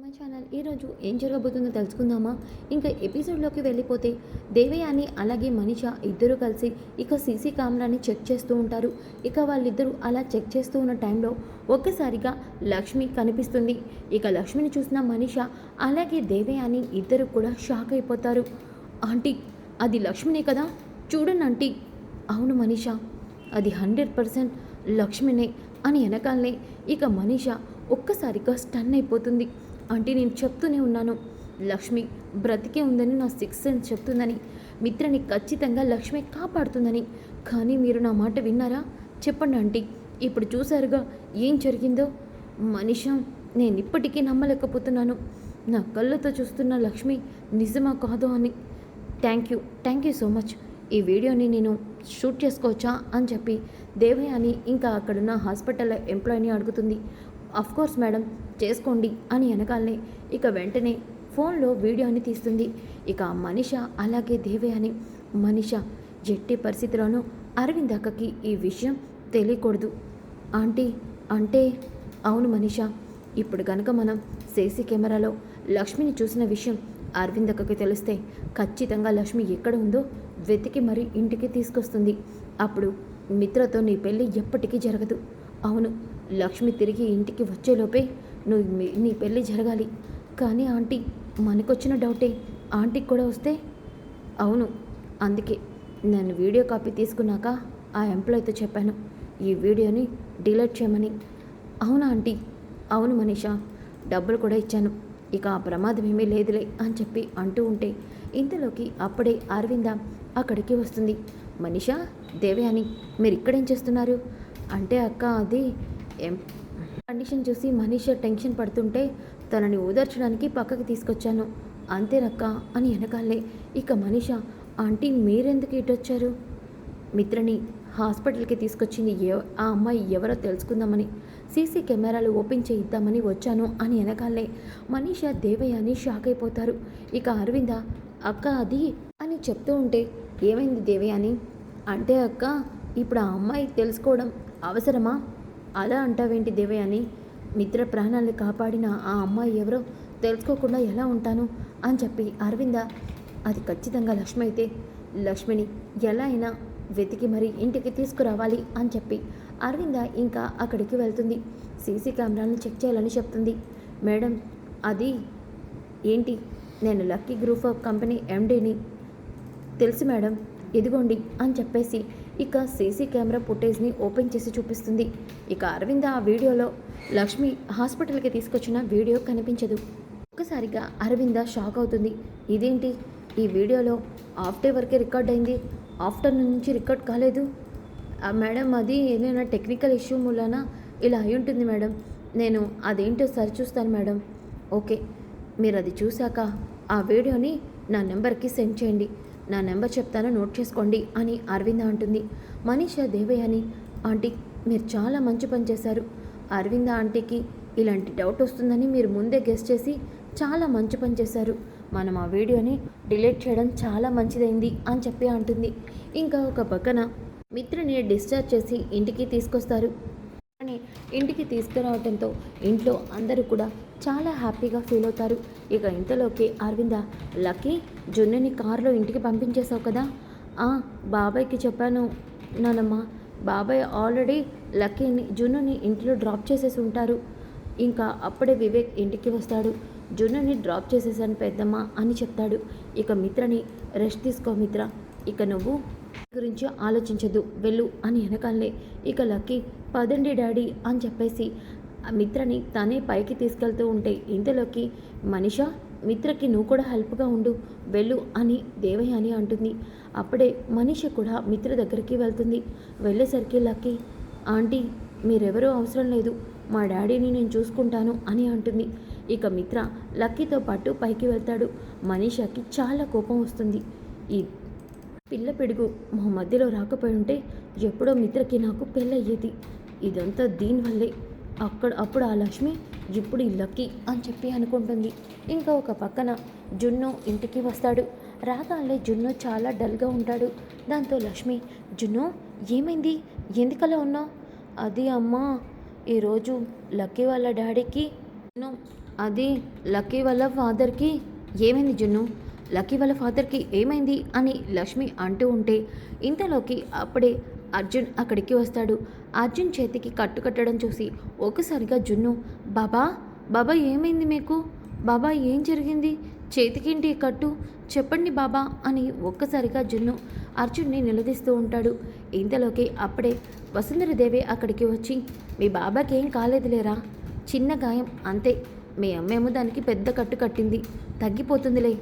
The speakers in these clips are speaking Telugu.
My channel. ఈరోజు ఏం జరగబోతుందో తెలుసుకుందామా? ఇంకా ఎపిసోడ్లోకి వెళ్ళిపోతే దేవయాని అలాగే మనీష ఇద్దరు కలిసి ఇక సీసీ కెమెరాని చెక్ చేస్తూ ఉంటారు. ఇక వాళ్ళిద్దరూ అలా చెక్ చేస్తూ ఉన్న టైంలో ఒక్కసారిగా లక్ష్మి కనిపిస్తుంది. ఇక లక్ష్మిని చూసిన మనీష అలాగే దేవయాని ఇద్దరు కూడా షాక్ అయిపోతారు. ఆంటీ, అది లక్ష్మినే కదా? చూడండి ఆంటీ. అవును మనీష, అది 100% లక్ష్మినే అని వెనకాలనే ఇక మనీష ఒక్కసారిగా స్టన్ అయిపోతుంది. ఆంటీ, నేను చెప్తూనే ఉన్నాను, లక్ష్మి బ్రతికే ఉందని నా సిక్స్ సెన్స్ చెప్తుందని, మిత్రని ఖచ్చితంగా లక్ష్మి కాపాడుతుందని. కానీ మీరు నా మాట విన్నారా? చెప్పండి ఆంటీ, ఇప్పుడు చూసారుగా ఏం జరిగిందో. మనీష, నేను ఇప్పటికీ నమ్మలేకపోతున్నాను. నా కళ్ళతో చూస్తున్న లక్ష్మి నిజమా కాదో అని. Thank you so much. ఈ వీడియోని నేను షూట్ చేసుకోవచ్చా అని చెప్పి దేవయాని ఇంకా అక్కడున్న హాస్పిటల్ ఎంప్లాయీని అడుగుతుంది. కోర్స్ మేడం, చేసుకోండి అని వెనకాలనే ఇక వెంటనే ఫోన్లో వీడియోని తీస్తుంది. ఇక మనీష అలాగే దేవయాని, మనీష ఎట్టి పరిస్థితిలోనూ అరవింద్ అక్కకి ఈ విషయం తెలియకూడదు. ఆంటీ, అంటే అవును మనీష, ఇప్పుడు కనుక మనం సీసీ కెమెరాలో లక్ష్మిని చూసిన విషయం అరవింద్ అక్కకి తెలిస్తే ఖచ్చితంగా లక్ష్మి ఎక్కడ ఉందో వెతికి మరీ ఇంటికి తీసుకొస్తుంది. అప్పుడు మిత్రతో నీ పెళ్ళి ఎప్పటికీ జరగదు. అవును, లక్ష్మి తిరిగి ఇంటికి వచ్చేలోపే నీ పెళ్ళి జరగాలి. కానీ ఆంటీ, మనకొచ్చిన డౌటే ఆంటీకి కూడా వస్తే? అవును, అందుకే నేను వీడియో కాపీ తీసుకున్నాక ఆ ఎంప్లాయ్తో చెప్పాను ఈ వీడియోని డిలీట్ చేయమని. అవునా ఆంటీ? అవును మనీషా, డబ్బులు కూడా ఇచ్చాను. ఇక ఆ ప్రమాదం ఏమీ లేదులే అని చెప్పి అంటూ ఉంటే ఇంతలోకి అప్పుడే అరవింద అక్కడికి వస్తుంది. మనీషా, దేవయాని, మీరు ఇక్కడేం చేస్తున్నారు అంటే అక్క, అది కండిషన్ చూసి మనీష టెన్షన్ పడుతుంటే తనని ఓదార్చడానికి పక్కకి తీసుకొచ్చాను అంతేనక్క అని వెనకాలే ఇక మనీష, ఆంటీ మీరెందుకు ఇటొచ్చారు? మిత్రని హాస్పిటల్కి తీసుకొచ్చింది ఆ అమ్మాయి ఎవరో తెలుసుకుందామని, సీసీ కెమెరాలు ఓపెన్ చేయిద్దామని వచ్చాను అని వెనకాలే మనీష దేవయాని షాక్ అయిపోతారు. ఇక అరవింద, అక్క అది అని చెప్తూ ఉంటే ఏమైంది దేవయాని అంటే, అక్క ఇప్పుడు ఆ అమ్మాయి తెలుసుకోవడం అవసరమా? అలా అంటావేంటి దేవయాని? మిత్ర ప్రాణాలను కాపాడిన ఆ అమ్మాయి ఎవరో తెలుసుకోకుండా ఎలా ఉంటాను అని చెప్పి అరవింద, అది ఖచ్చితంగా లక్ష్మి అయితే లక్ష్మిని ఎలా అయినా వెతికి మరీ ఇంటికి తీసుకురావాలి అని చెప్పి అరవింద ఇంకా అక్కడికి వెళ్తుంది. సీసీ కెమెరాలను చెక్ చేయాలని చెప్తుంది. మేడం, అది ఏంటి? నేను లక్కీ గ్రూప్ ఆఫ్ కంపెనీ ఎండీని. తెలుసు మేడం, ఇదిగోండి అని చెప్పేసి ఇక సీసీ కెమెరా ఫుటేజ్ని ఓపెన్ చేసి చూపిస్తుంది. ఇక అరవింద ఆ వీడియోలో లక్ష్మి హాస్పిటల్కి తీసుకొచ్చిన వీడియో కనిపించదు. ఒక్కసారిగా అరవింద షాక్ అవుతుంది. ఇదేంటి, ఈ వీడియోలో ఆఫ్టర్ వరకే రికార్డ్ అయింది, ఆఫ్టర్నూన్ నుంచి రికార్డ్ కాలేదు. మేడం, అది ఏదైనా టెక్నికల్ ఇష్యూ మూలన ఇలా అయి ఉంటుంది మేడం. నేను అదేంటో సరిచూస్తాను మేడం. ఓకే, మీరు అది చూశాక ఆ వీడియోని నా నెంబర్కి సెండ్ చేయండి. నా నెంబర్ చెప్తాను, నోట్ చేసుకోండి అని అరవింద అంటుంది. మనీష దేవయాని, ఆంటీ మీరు చాలా మంచి పని చేశారు. అరవింద ఆంటీకి ఇలాంటి డౌట్ వస్తుందని మీరు ముందే గెస్ చేసి చాలా మంచి పని చేశారు. మనం ఆ వీడియోని డిలీట్ చేయడం చాలా మంచిదైంది అని చెప్పి అంటుంది. ఇంకా ఒక పక్కన మిత్రని డిశ్చార్జ్ చేసి ఇంటికి తీసుకొస్తారు. అని ఇంటికి తీసుకురావడంతో ఇంట్లో అందరూ కూడా చాలా హ్యాపీగా ఫీల్ అవుతారు. ఇక ఇంతలోకి అరవింద, లక్కీ జున్నుని కారులో ఇంటికి పంపించేశావు కదా? బాబాయ్కి చెప్పాను నానమ్మ. బాబాయ్ ఆల్రెడీ లక్కీని జున్నుని ఇంట్లో డ్రాప్ చేసేసి ఉంటారు. ఇంకా అప్పుడే వివేక్ ఇంటికి వస్తాడు. జున్నుని డ్రాప్ చేసేసాను పెద్దమ్మ అని చెప్తాడు. ఇక మిత్రని, రెస్ట్ తీసుకో మిత్ర, ఇక నువ్వు గురించి ఆలోచించదు, వెళ్ళు అని వెనకాలే ఇక లక్కీ, పదండి డాడీ అని చెప్పేసి మిత్రని తనే పైకి తీసుకెళ్తూ ఉంటే ఇంతలోకి మనీష, మిత్రకి నువ్వు కూడా హెల్ప్గా ఉండు, వెళ్ళు అని దేవయాని అంటుంది. అప్పుడే మనీష కూడా మిత్ర దగ్గరికి వెళ్తుంది. వెళ్ళేసరికి లక్కీ, ఆంటీ మీరెవరూ అవసరం లేదు, మా డాడీని నేను చూసుకుంటాను అని అంటుంది. ఇక మిత్ర లక్కీతో పాటు పైకి వెళ్తాడు. మనీషకి చాలా కోపం వస్తుంది. ఈ పిల్ల పిడుగు మా మధ్యలో రాకపోయి ఉంటే ఎప్పుడో మిత్రకి నాకు పెళ్ళయ్యేది. ఇదంతా దీనివల్లే. అప్పుడు ఆ లక్ష్మి, ఇప్పుడు ఈ లక్కీ అని చెప్పి అనుకుంటుంది. ఇంకా ఒక పక్కన జున్ను ఇంటికి వస్తాడు. రాగానే జున్ను చాలా డల్గా ఉంటాడు. దాంతో లక్ష్మి, జున్ను ఏమైంది, ఎందుకలా ఉన్నావు? అది అమ్మా, ఈరోజు లక్కీ వాళ్ళ డాడీకి అది లక్కీ వాళ్ళ ఫాదర్కి ఏమైంది జున్ను, లక్కీ వాళ్ళ ఫాదర్కి ఏమైంది అని లక్ష్మి అంటూ ఉంటే ఇంతలోకి అప్పుడే అర్జున్ అక్కడికి వస్తాడు. అర్జున్ చేతికి కట్టు కట్టడం చూసి ఒక్కసారిగా జున్ను, బాబా బాబా ఏమైంది మీకు, బాబా ఏం జరిగింది, చేతికేంటి ఈ కట్టు, చెప్పండి బాబా అని ఒక్కసారిగా జున్ను అర్జున్ని నిలదీస్తూ ఉంటాడు. ఇంతలోకి అప్పుడే వసుంధరదేవి అక్కడికి వచ్చి, మీ బాబాకి ఏం కాలేదులేరా, చిన్న గాయం అంతే, మీ అమ్మేమో దానికి పెద్ద కట్టు కట్టింది, తగ్గిపోతుందిలే.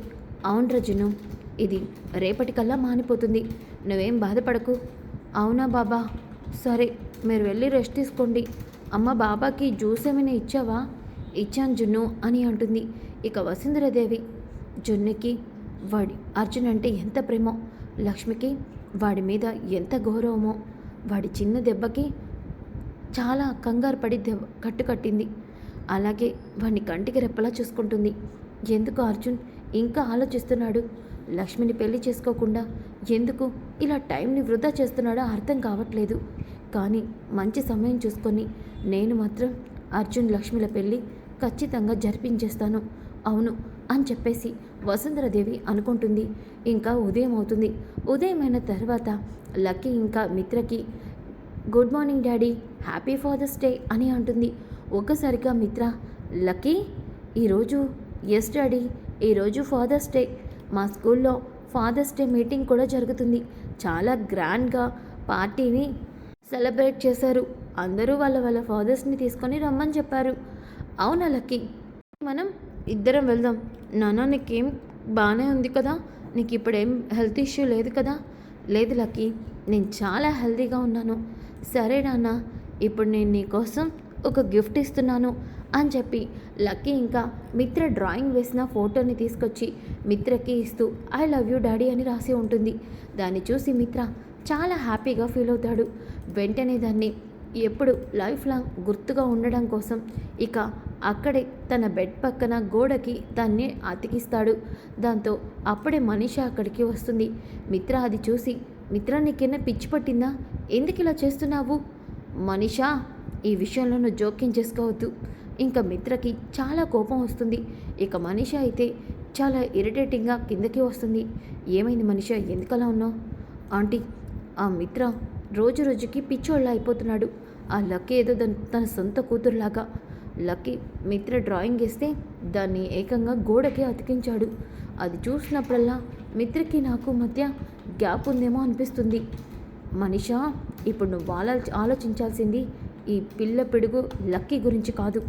అవునరా జున్ను, ఇది రేపటికల్లా మానిపోతుంది, నువ్వేం బాధపడకు. అవునా బాబా, సరే మీరు వెళ్ళి రెస్ట్ తీసుకోండి. అమ్మ బాబాకి జ్యూస్ ఏమైనా ఇచ్చావా, ఇచ్చాను జున్ను అని అంటుంది. ఇక వసుంధరదేవి జున్నుకి వాడి అర్జున్ అంటే ఎంత ప్రేమో, లక్ష్మికి వాడి మీద ఎంత గౌరవమో, వాడి చిన్న దెబ్బకి చాలా కంగారు పడి కట్టింది. అలాగే వాడిని కంటికి రెప్పలా చూసుకుంటుంది. ఎందుకు అర్జున్ ఇంకా ఆలోచిస్తున్నాడు, లక్ష్మిని పెళ్లి చేసుకోకుండా ఎందుకు ఇలా టైంని వృధా చేస్తున్నాడో అర్థం కావట్లేదు. కానీ మంచి సమయం చూసుకొని నేను మాత్రం అర్జున్ లక్ష్మిల పెళ్ళి ఖచ్చితంగా జరిపించేస్తాను. అవును అని చెప్పేసి వసుంధరదేవి అనుకుంటుంది. ఇంకా ఉదయం అవుతుంది. ఉదయమైన తర్వాత లక్కీ ఇంకా మిత్రకి good morning daddy, happy Father's Day అని అంటుంది. ఒక్కసారిగా మిత్ర, లక్కీ ఈరోజు, ఎస్ డాడీ ఈరోజు ఫాదర్స్ డే, మా స్కూల్లో ఫాదర్స్ డే మీటింగ్ కూడా జరుగుతుంది, చాలా గ్రాండ్గా పార్టీని సెలబ్రేట్ చేశారు, అందరూ వాళ్ళ వాళ్ళ ఫాదర్స్ని తీసుకొని రమ్మని చెప్పారు. అవునా లక్కీ, మనం ఇద్దరం వెళ్దాం. నాన్న నీకేం బాగానే ఉంది కదా, నీకు ఇప్పుడేం హెల్త్ ఇష్యూ లేదు కదా. లేదు లక్కీ, నేను చాలా హెల్తీగా ఉన్నాను. సరే నాన్న, ఇప్పుడు నేను నీకోసం ఒక గిఫ్ట్ ఇస్తున్నాను అని చెప్పి లక్కీ ఇంకా మిత్ర డ్రాయింగ్ వేసిన ఫోటోని తీసుకొచ్చి మిత్రకి ఇస్తూ ఐ లవ్ యూ డాడీ అని రాసి ఉంటుంది. దాన్ని చూసి మిత్ర చాలా హ్యాపీగా ఫీల్ అవుతాడు. వెంటనే దాన్ని ఎప్పుడు లైఫ్ లాంగ్ గుర్తుగా ఉండడం కోసం ఇక అక్కడే తన బెడ్ పక్కన గోడకి దాన్ని అతికిస్తాడు. దాంతో అప్పుడే మనీష అక్కడికి వస్తుంది. మిత్ర అది చూసి, మిత్ర నీకేనా పిచ్చి పట్టిందా, ఎందుకు ఇలా చేస్తున్నావు, మనీషా ఈ విషయంలో నువ్వు జోక్యం చేసుకోవద్దు. ఇంకా మిత్రకి చాలా కోపం వస్తుంది. ఇక మనీష అయితే చాలా ఇరిటేటింగ్గా కిందకి వస్తుంది. ఏమైంది మనీష, ఎందుకలా ఉన్నావు? ఆంటీ, ఆ మిత్ర రోజు రోజుకి పిచ్చోళ్ళ అయిపోతున్నాడు. ఆ లక్కీ ఏదో తన సొంత కూతురులాగా. లక్కీ మిత్ర డ్రాయింగ్ వేస్తే దాన్ని ఏకంగా గోడకి అతికించాడు. అది చూసినప్పుడల్లా మిత్రకి నాకు మధ్య గ్యాప్ ఉందేమో అనిపిస్తుంది. మనీషా, ఇప్పుడు నువ్వు ఆలోచించాల్సింది ఈ పిల్ల పిడుగు లక్కీ గురించి కాదు,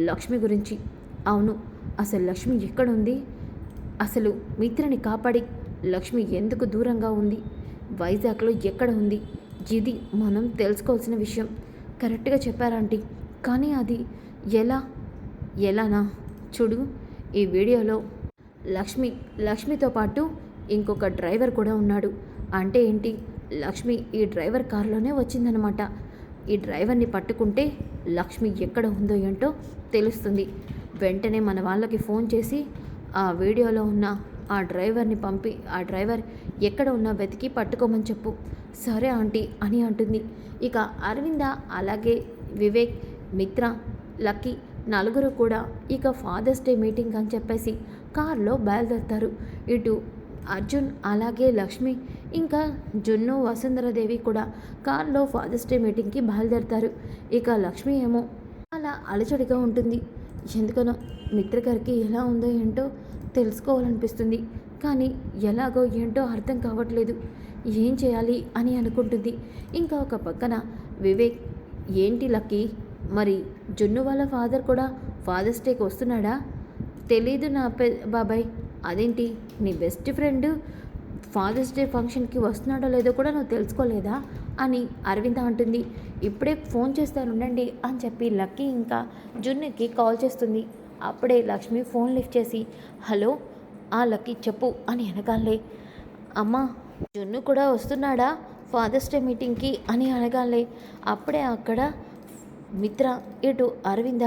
లక్ష్మి గురించి. అవును, అసలు లక్ష్మి ఎక్కడుంది, అసలు మిత్రని కాపాడి లక్ష్మి ఎందుకు దూరంగా ఉంది, వైజాగ్లో ఎక్కడ ఉంది, ఇది మనం తెలుసుకోవాల్సిన విషయం. కరెక్ట్గా చెప్పారాంటీ, కానీ అది ఎలానా? చూడు, ఈ వీడియోలో లక్ష్మితో పాటు ఇంకొక డ్రైవర్ కూడా ఉన్నాడు. అంటే ఏంటి, లక్ష్మి ఈ డ్రైవర్ కారులోనే వచ్చిందనమాట. ఈ డ్రైవర్ని పట్టుకుంటే లక్ష్మి ఎక్కడ ఉందో ఏంటో తెలుస్తుంది. వెంటనే మన వాళ్ళకి ఫోన్ చేసి ఆ వీడియోలో ఉన్న ఆ డ్రైవర్ని పంపి ఆ డ్రైవర్ ఎక్కడ ఉన్నా వెతికి పట్టుకోమని చెప్పు. సరే ఆంటీ అని అంటుంది. ఇక అరవింద, అలాగే వివేక్, మిత్ర, లక్కీ నలుగురు కూడా ఇక ఫాదర్స్ డే మీటింగ్ అని చెప్పేసి కారులో బయలుదేరుతారు. ఇటు అర్జున్, అలాగే లక్ష్మి, ఇంకా జున్ను, వసుంధరదేవి కూడా కారులో ఫాదర్స్ డే మీటింగ్కి బయలుదేరుతారు. ఇక లక్ష్మి ఏమో అలా అలచడిగా ఉంటుంది. ఎందుకనో మిత్ర గారికి ఎలా ఉందో ఏంటో తెలుసుకోవాలనిపిస్తుంది, కానీ ఎలాగో ఏంటో అర్థం కావట్లేదు, ఏం చేయాలి అని అనుకుంటుంది. ఇంకా ఒక పక్కన వివేక్, ఏంటి లక్కీ, మరి జున్ను వాళ్ళ ఫాదర్ కూడా ఫాదర్స్ డేకి వస్తున్నాడా? తెలీదు నా బాబాయ్, అదేంటి నీ బెస్ట్ ఫ్రెండ్ ఫాదర్స్ డే ఫంక్షన్కి వస్తున్నాడో లేదో కూడా నువ్వు తెలుసుకోలేదా అని అరవింద అంటుంది. ఇప్పుడే ఫోన్ చేస్తానుండండి అని చెప్పి లక్కీ ఇంకా జున్నుకి కాల్ చేస్తుంది. అప్పుడే లక్ష్మి ఫోన్ లిఫ్ట్ చేసి, హలో లక్కీ చెప్పు అని అనగాలే, అమ్మా జున్ను కూడా వస్తున్నాడా ఫాదర్స్ డే మీటింగ్కి అని అనగాలే అప్పుడే అక్కడ మిత్ర, ఇటు అరవింద,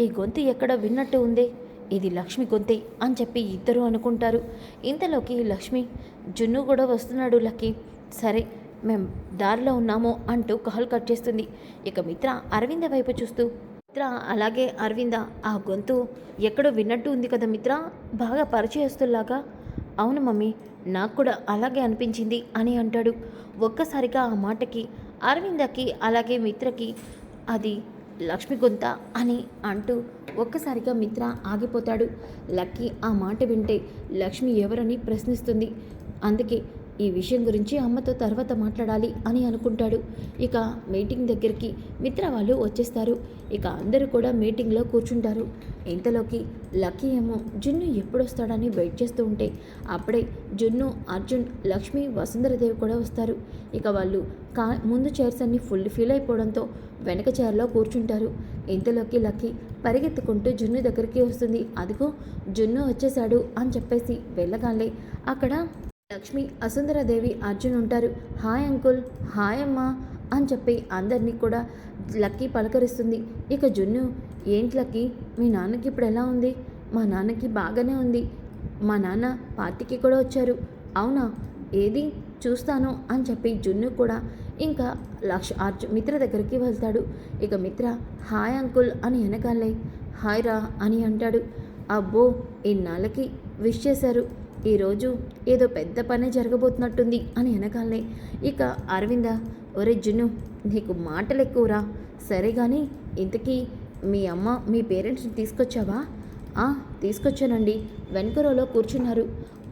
ఈ గొంతు ఎక్కడ విన్నట్టు ఉంది, ఇది లక్ష్మి గొంతే అని చెప్పి ఇద్దరు అనుకుంటారు. ఇంతలోకి లక్ష్మి, జున్ను కూడా వస్తున్నాడు లక్కీ, సరే మేం దారిలో ఉన్నాము అంటూ కాల్ కట్ చేస్తుంది. ఇక మిత్ర అరవింద వైపు చూస్తూ, మిత్ర అలాగే అరవింద ఆ గొంతు ఎక్కడో విన్నట్టు ఉంది కదా మిత్ర, బాగా పరిచయస్తుల్లాగా. అవును మమ్మీ, నాకు కూడా అలాగే అనిపించింది అని అంటాడు. ఒక్కసారిగా ఆ మాటకి అరవిందకి అలాగే మిత్రకి అది లక్ష్మి గొంత అని అంటూ ఒక్కసారిగా మిత్ర ఆగిపోతాడు. లక్కీ ఆ మాట వింటే లక్ష్మి ఎవరని ప్రశ్నిస్తుంది. అందుకే ఈ విషయం గురించి అమ్మతో తర్వాత మాట్లాడాలి అని అనుకుంటాడు. ఇక మీటింగ్ దగ్గరికి మిత్ర వాళ్ళు వచ్చేస్తారు. ఇక అందరూ కూడా మీటింగ్లో కూర్చుంటారు. ఇంతలోకి లక్కీ ఏమో జున్ను ఎప్పుడొస్తాడని వెయిట్ చేస్తూ ఉంటే అప్పుడే జున్ను, అర్జున్, లక్ష్మి, వసుంధరదేవి కూడా వస్తారు. ఇక వాళ్ళు ముందు చైర్స్ అన్ని ఫిల్ అయిపోవడంతో వెనక చైర్లో కూర్చుంటారు. ఇంతలోకి లక్కీ పరిగెత్తుకుంటూ జున్ను దగ్గరికి వస్తుంది. అదిగో జున్ను వచ్చేశాడు అని చెప్పేసి వెళ్ళగానే అక్కడ లక్ష్మి, వసుంధరాదేవి, అర్జున్ ఉంటారు. హాయ్ అంకుల్, హాయ్ అమ్మా అని చెప్పి అందరినీ కూడా లక్కీ పలకరిస్తుంది. ఇక జున్ను, ఏంటి లక్కీ, మీ నాన్నకి ఇప్పుడు ఎలా ఉంది? మా నాన్నకి బాగానే ఉంది. మా నాన్న పార్టీకి కూడా వచ్చారు. అవునా, ఏది చూస్తాను అని చెప్పి జున్ను కూడా ఇంకా మిత్ర దగ్గరికి వెళ్తాడు. ఇక మిత్ర హాయ్ అంకుల్ అని వెనకాలే హాయ్ రా అని అంటాడు. అబ్బో, ఇన్నాళ్ళకి విష్ చేశారు, ఈరోజు ఏదో పెద్ద పనే జరగబోతున్నట్టుంది అని వెనకాలనే ఇక అరవింద, ఒరే జున్ను, నీకు మాటలు ఎక్కువరా. సరే కానీ ఇంతకీ మీ అమ్మ మీ పేరెంట్స్ని తీసుకొచ్చావా? తీసుకొచ్చానండి, వెనక రోలో కూర్చున్నారు.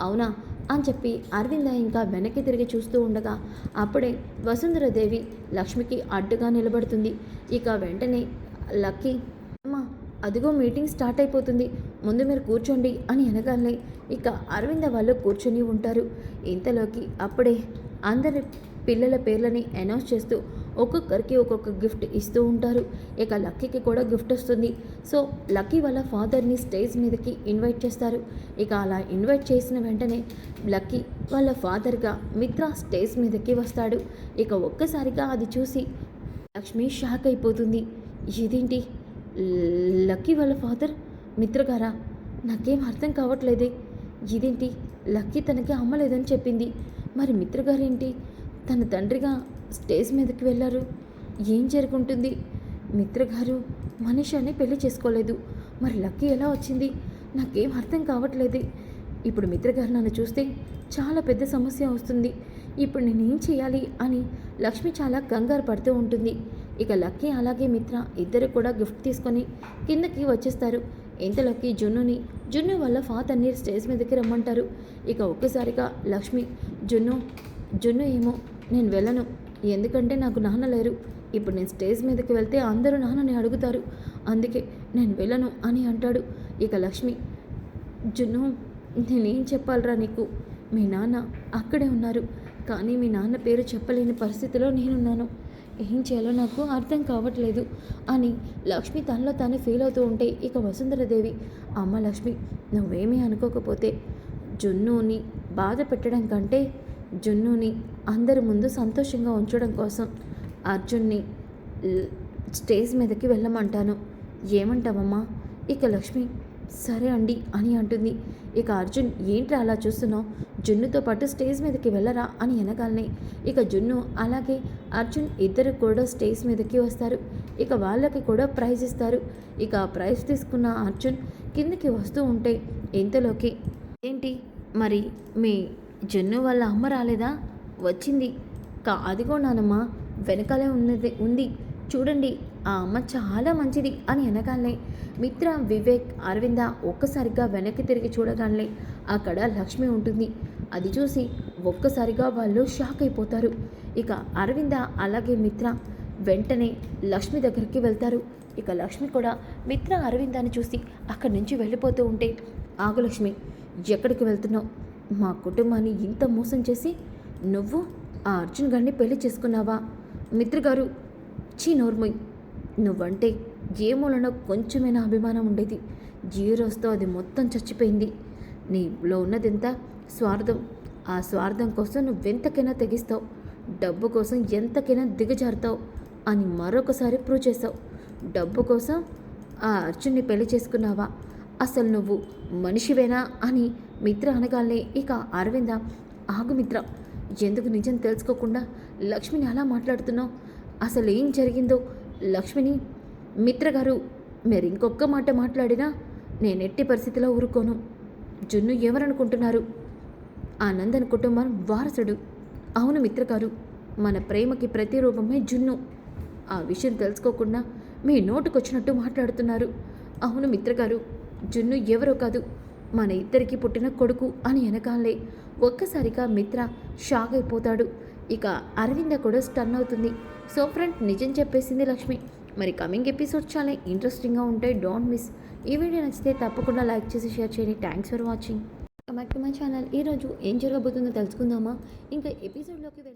అవునా అని చెప్పి అరవింద ఇంకా వెనక్కి తిరిగి చూస్తూ ఉండగా అప్పుడే వసుంధరాదేవి లక్ష్మికి అడ్డుగా నిలబడుతుంది. ఇక వెంటనే లక్కీ, అమ్మ అదిగో మీటింగ్ స్టార్ట్ అయిపోతుంది, ముందు మీరు కూర్చోండి అని అనగానే ఇక అరవింద వాళ్ళు కూర్చొని ఉంటారు. ఇంతలోకి అప్పుడే అందరి పిల్లల పేర్లని అనౌన్స్ చేస్తూ ఒక్కొక్కరికి ఒక్కొక్క గిఫ్ట్ ఇస్తూ ఉంటారు. ఇక లక్కీకి కూడా గిఫ్ట్ వస్తుంది. సో లక్కీ వాళ్ళ ఫాదర్ని స్టేజ్ మీదకి ఇన్వైట్ చేస్తారు. ఇక అలా ఇన్వైట్ చేసిన వెంటనే లక్కీ వాళ్ళ ఫాదర్గా మిత్ర స్టేజ్ మీదకి వస్తాడు. ఇక ఒక్కసారిగా అది చూసి లక్ష్మి షాక్ అయిపోతుంది. ఇదేంటి, లక్కీ వాళ్ళ ఫాదర్ మిత్రగారా? నాకేం అర్థం కావట్లేదే. ఇదేంటి, లక్కీ తనకి అమ్మలేదని చెప్పింది, మరి మిత్రగారేంటి తన తండ్రిగా స్టేజ్ మీదకి వెళ్ళారు? ఏం జరుగుంటుంది? మిత్రగారు మనిషిని పెళ్లి చేసుకోలేదు, మరి లక్కీ ఎలా వచ్చింది? నాకేం అర్థం కావట్లేదే. ఇప్పుడు మిత్రగారు నన్ను చూస్తే చాలా పెద్ద సమస్య వస్తుంది. ఇప్పుడు నేనేం చేయాలి అని లక్ష్మి చాలా కంగారు పడుతూ ఉంటుంది. ఇక లక్కీ అలాగే మిత్ర ఇద్దరు కూడా గిఫ్ట్ తీసుకొని కిందకి వచ్చేస్తారు. ఇంతలోకి జున్ను వాళ్ళ ఫాదర్ని స్టేజ్ మీదకి రమ్మంటారు. ఇక ఒక్కసారిగా లక్ష్మి, జున్ను ఏమో నేను వెళ్ళను, ఎందుకంటే నాకు నాన్న లేరు. ఇప్పుడు నేను స్టేజ్ మీదకి వెళ్తే అందరూ నాన్నని అడుగుతారు, అందుకే నేను వెళ్ళను అని అంటాడు. ఇక లక్ష్మి, జున్ను నేనేం చెప్పాలరా నీకు? మీ నాన్న అక్కడే ఉన్నారు, కానీ మీ నాన్న పేరు చెప్పలేని పరిస్థితిలో నేనున్నాను. ఏం చేయాలో నాకు అర్థం కావట్లేదు అని లక్ష్మి తనలో తాను ఫీల్ అవుతూ ఉంటే ఇక వసుంధరాదేవి, అమ్మ లక్ష్మి, నువ్వేమీ అనుకోకపోతే జున్నుని బాధ పెట్టడం కంటే జున్నుని అందరి ముందు సంతోషంగా ఉంచడం కోసం అర్జున్ని స్టేజ్ మీదకి వెళ్ళమంటాను, ఏమంటావమ్మా? ఇక లక్ష్మి సరే అండి అని అంటుంది. ఇక అర్జున్, ఏంట్రా అలా చూస్తున్నావు? జున్నుతో పాటు స్టేజ్ మీదకి వెళ్ళరా అని అనగానే ఇక జున్ను అలాగే అర్జున్ ఇద్దరు కూడా స్టేజ్ మీదకి వస్తారు. ఇక వాళ్ళకి కూడా ప్రైజ్ ఇస్తారు. ఇక ప్రైజ్ తీసుకున్న అర్జున్ కిందకి వస్తూ ఉంటే ఇంతలోకి, ఏంటి మరి మీ జున్ను వాళ్ళ అమ్మ రాలేదా? వచ్చింది, అదిగో నానమ్మ వెనకాలే ఉంది చూడండి, ఆ అమ్మ చాలా మంచిది అని అనగానే మిత్ర, వివేక్, అరవింద ఒక్కసారిగా వెనక్కి తిరిగి చూడగానే అక్కడ లక్ష్మి ఉంటుంది. అది చూసి ఒక్కసారిగా వాళ్ళు షాక్ అయిపోతారు. ఇక అరవింద అలాగే మిత్ర వెంటనే లక్ష్మి దగ్గరికి వెళ్తారు. ఇక లక్ష్మి కూడా మిత్ర అరవిందాన్ని చూసి అక్కడి నుంచి వెళ్ళిపోతూ ఉంటే, ఆగు లక్ష్మి, ఎక్కడికి వెళ్తున్నావు? మా కుటుంబాన్ని ఇంత మోసం చేసి నువ్వు ఆ అర్జున్ గారిని పెళ్లి చేసుకున్నావా? మిత్రగారు, నోర్మోయ్, నువ్వంటే ఏ మూలనో కొంచెమైనా అభిమానం ఉండేది, జీరోస్తో అది మొత్తం చచ్చిపోయింది. నీలో ఉన్నదెంత స్వార్థం, ఆ స్వార్థం కోసం నువ్వెంతకైనా తెగిస్తావు, డబ్బు కోసం ఎంతకైనా దిగజారుతావు అని మరొకసారి ప్రూవ్ చేసావు. డబ్బు కోసం ఆ అర్జున్ని పెళ్లి చేసుకున్నావా? అసలు నువ్వు మనిషివేనా అని మిత్ర అనగానే ఇక అరవింద, ఆగు మిత్ర, ఎందుకు నిజం తెలుసుకోకుండా లక్ష్మిని అలా మాట్లాడుతున్నావు? అసలు ఏం జరిగిందో లక్ష్మిని మిత్ర గారు, మీరు ఇంకొక్క మాట మాట్లాడినా నేను ఎట్టి పరిస్థితిలో ఊరుకోను. జున్ను ఎవరనుకుంటున్నారు? ఆ నందన్ కుటుంబం వారసుడు. అవును మిత్ర గారు, మన ప్రేమకి ప్రతిరూపమే జున్ను. ఆ విషయం తెలుసుకోకుండా మీ నోటుకొచ్చినట్టు మాట్లాడుతున్నారు. అవును మిత్రగారు, జున్ను ఎవరో కాదు, మన ఇద్దరికి పుట్టిన కొడుకు అని వెనకాలే ఒక్కసారిగా మిత్ర షాక్ అయిపోతాడు. ఇక అరవింద కూడా స్టన్ అవుతుంది. సో ఫ్రెండ్, నిజం చెప్పేసింది లక్ష్మి. మరి కమింగ్ ఎపిసోడ్ చాలా ఇంట్రెస్టింగ్గా ఉంటాయి, డోంట్ మిస్. ఈ వీడియో నచ్చితే తప్పకుండా లైక్ చేసి షేర్ చేయండి. Thanks for watching. Back to my channel. ఈరోజు ఏం జరగబోతుందో తెలుసుకుందామా? ఇంకా ఎపిసోడ్లోకి వెళ్ళి